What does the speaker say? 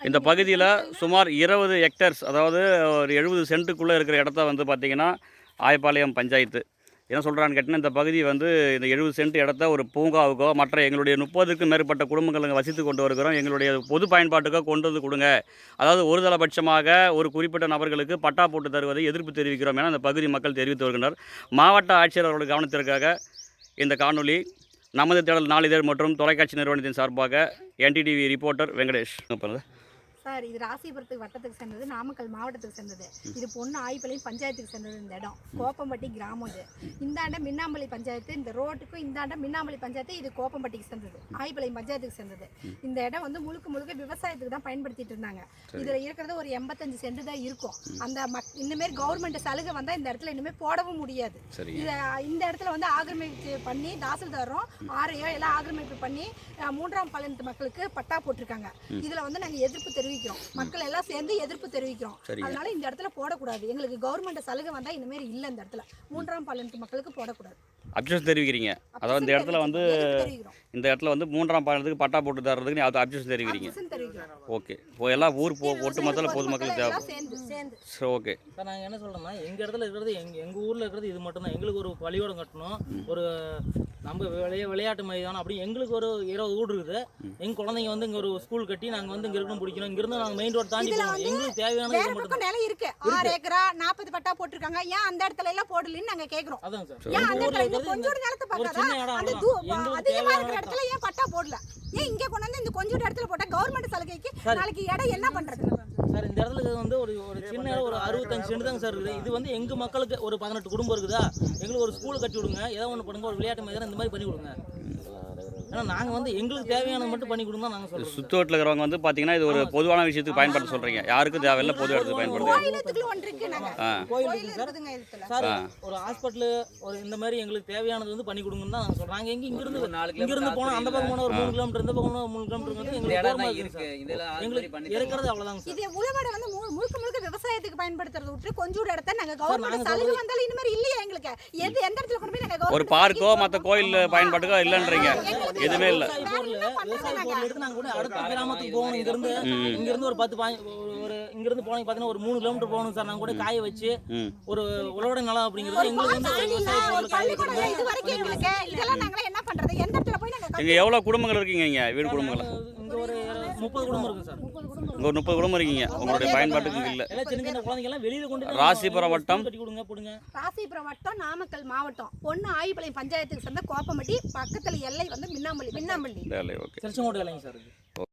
இந்த பகுதியில் சுமார் 20 ஹெக்டேர்ஸ், அதாவது ஒரு 70 சென்ட்டுக்குள்ளே இருக்கிற இடத்த வந்து பார்த்திங்கன்னா ஆயப்பாளையம் பஞ்சாயத்து என்ன சொல்கிறான்னு கேட்டிங்கன்னா, இந்த பகுதி வந்து இந்த 70 சென்ட் இடத்த ஒரு பூங்காவுக்கோ மற்ற எங்களுடைய 30க்கும் மேற்பட்ட குடும்பங்கள் வசித்து கொண்டு வருகிறோம், எங்களுடைய பொது பயன்பாட்டுக்கோ கொண்டு வந்து கொடுங்க. அதாவது ஒருதலைபட்சமாக ஒரு குறிப்பிட்ட நபர்களுக்கு பட்டா போட்டு தருவதை எதிர்ப்பு தெரிவிக்கிறோம் என அந்த பகுதி மக்கள் தெரிவித்து வருகின்றனர். மாவட்ட ஆட்சியர் அவர்களுடைய கவனத்திற்காக இந்த காணொலி நமது தேடல் நாளிதழ் மற்றும் தொலைக்காட்சி நிறுவனத்தின் சார்பாக NTTV ரிப்போர்ட்டர் வெங்கடேஷ். சார், இது ராசிபுரத்துக்கு வட்டத்துக்கு சேர்ந்தது, நாமக்கல் மாவட்டத்துக்கு சேர்ந்தது. இது பொண்ணு ஆயிப்பாளையம் பஞ்சாயத்துக்கு சேர்ந்தது. இந்த இடம் கோப்பம்பட்டி கிராமம். இது இந்தாண்ட மின்னாம்பள்ளி பஞ்சாயத்து, இந்த ரோட்டுக்கும் இந்தாண்ட மின்னாம்பள்ளி பஞ்சாயத்து, இது கோப்பம்பட்டிக்கு சேர்ந்தது, ஆயிப்பாளையம் பஞ்சாயத்துக்கு சேர்ந்தது. இந்த இடம் வந்து முழுக்க முழுக்க விவசாயத்துக்கு தான் பயன்படுத்திட்டு இருந்தாங்க. இதில் இருக்கிறது ஒரு 85 சென்ட் தான் இருக்கும். அந்த இனிமேல் கவர்மெண்ட் சலுகை வந்தால் இந்த இடத்துல இனிமேல் போடவும் முடியாது. இந்த இடத்துல வந்து ஆக்கிரமிப்பு பண்ணி தாசில்தாரும் ஆரையோ எல்லாம் ஆக்கிரமிப்பு பண்ணி 3ஆம் பாலினத்து மக்களுக்கு பட்டா போட்டிருக்காங்க. இதில் வந்து நாங்கள் எதிர்ப்பு தெரிவிக்கிறோம். மக்கள் எல்லாம் சேர்ந்து எதிர்ப்பு தெரிவிக்கிறோம். அதனால இந்த இடத்துல போடக்கூடாது. எங்களுக்கு கவர்மெண்ட் சலுகை வந்தா இனிமேல் இல்ல, இந்த இடத்துல 3ஆம் பாலினத்து மக்களுக்கு போடக்கூடாது. அப்ஜெக்ஷன் தெரிவிக்கிறீங்க. அதாவது இந்த இடத்துல வந்து 3ஆம் பாலினத்துக்கு பட்டா போட்டு தர்றதுக்கு நீங்க அப்ஜெக்ஷன் தெரிவிக்கிறீங்க. ஓகே, இப்போ எல்லாம் ஊர் ஒட்டுமொத்தல பொதுமக்களுக்கு தேவை. சரி, ஓகே சார். நாங்கள் என்ன சொல்றோம்னா, எங்க இடத்துல இருக்கிறது எங்க ஊர்ல இருக்கிறது இது மட்டும் தான். எங்களுக்கு ஒரு பள்ளிக்கூடம் கட்டணும், ஒரு நம்ம விளையாட்டு மைதானம், அப்படி எங்களுக்கு ஒரு 20 வீடு இருக்குது. எங்க குழந்தைங்க வந்து இங்க ஒரு ஸ்கூல் கட்டி நாங்க வந்து இங்க இருக்கணும், பிடிக்கணும். இங்க இருந்து நாங்க மெயின் ரோட் தாண்டி போகணும். எங்களுக்கு தேவையான இது மட்டும் நிலம் இருக்கு. 6 ஏக்கரா 40 பட்டா போட்டிருக்காங்க. ஏன் அந்த இடத்துல எல்லாம் போடலன்னு நாங்க கேக்குறோம். அதான் சார், ஏன் அந்த இடத்துல கொஞ்சோட நிலத்தை பார்க்கறா, அந்த அதிகமா இருக்கிற இடத்துல ஏன் பட்டா போடல? ஏன் இங்க கொண்டு வந்து இந்த கொஞ்சோட இடத்துல போட்டா கவர்மெண்ட் சலுகைக்கு நாளைக்கு இடம் என்ன பண்றது சார்? இந்த இடத்துல வந்து ஒரு சின்ன இடம், ஒரு 65 சென்ட் தாங்க சார் இருக்குது. இது வந்து எங்க மக்களுக்கு ஒரு 18 குடும்பம் இருக்குதா, எங்களுக்கு ஒரு ஸ்கூல் கட்டி விடுங்க, ஏதோ ஒன்று பண்ணுங்க, ஒரு விளையாட்டு மைதானம் இந்த மாதிரி பண்ணி கொடுங்க. ஏன்னா நாங்கள் வந்து எங்களுக்கு தேவையானது மட்டும் பண்ணி கொடுங்க நாங்கள் சொல்கிறோம். சுற்றுவட்டில் இருக்கிறவங்க வந்து பார்த்தீங்கன்னா இது ஒரு பொதுவான விஷயத்துக்கு பயன்படுத்த சொல்கிறீங்க. யாருக்கும் தேவையில்லை, பொது இடத்துக்கு பயன்படுத்துங்க. சார், ஒரு ஹாஸ்பிட்டலு ஒரு இந்த மாதிரி எங்களுக்கு தேவையானது வந்து பண்ணி கொடுங்கன்னு தான் நாங்கள் சொல்கிறோம். நாங்கள் இங்கிருந்து போனால் அந்த பக்கம் போனால் ஒரு 3 கிலோமீட்டர், இந்த பக்கம் 3 கிலோமீட்டர் வந்து எங்களுக்கு இருக்கிறது அவ்வளோதாங்க சார். இது உழவாடை வந்து முழுக்க முழுக்க விவசாயத்துக்கு பயன்படுத்துறது விட்டு கொஞ்சோட இடத்த நாங்கள் கவர்மெண்ட் சலுகை வந்தாலும் இந்த மாதிரி இல்லையா எங்களுக்கு? எந்த இடத்துல கொண்டு போய் நாங்கள் ஒரு பார்க்கோ மற்ற கோயில் பயன்பாட்டுக்கோ இல்லைன்றீங்க? எதுவுமே இல்லை. விவசாய பொருள் எடுத்து நாங்கள் கூட அடுத்த கிராமத்துக்கு போகணும். இங்கிருந்து ஒரு 10 ஒரு இங்கிருந்து போனீங்க பார்த்தீங்கன்னா ஒரு 3 கிலோமீட்டர் போகணும் சார். நாங்கள் கூட காய வச்சு ஒரு உழவடை நிலம் அப்படிங்கிறது எங்களுக்கு வந்து விவசாய பொருள் காய வைக்கிறது. இது வரைக்கும் எங்களுக்கு இதெல்லாம் நாங்கள் என்ன பண்றது? எந்த இடத்துல போய் நாங்கள் இங்கே எவ்வளோ குடும்பங்கள் இருக்கீங்க? இங்கே வீடு குடும்பங்கள் இங்கே ஒரு 30 குடும்பம் இருக்கு சார். இங்கே ஒரு 30 குடும்பம் இருக்கீங்க. உங்களுடைய பயன்பாட்டுக்கு இல்லை. எல்லாம் சின்ன சின்ன குழந்தைங்க எல்லாம் வெளியில கொண்டு ராசிபுரம் வட்டம் கட்டி கொடுங்க போடுங்க. ராசிபுரம் வட்டம் நாமக்கல் மாவட்டம் பொண்ணு ஆயிப்பாளையம் பஞ்சாயத்துக்கு சேர்ந்த கோப்பம்பட்டி, பக்கத்துல எல்லை வந்து மின்னாம்பள்ளி. ஓகே, திருச்செங்கோடு இல்லைங்க சார்.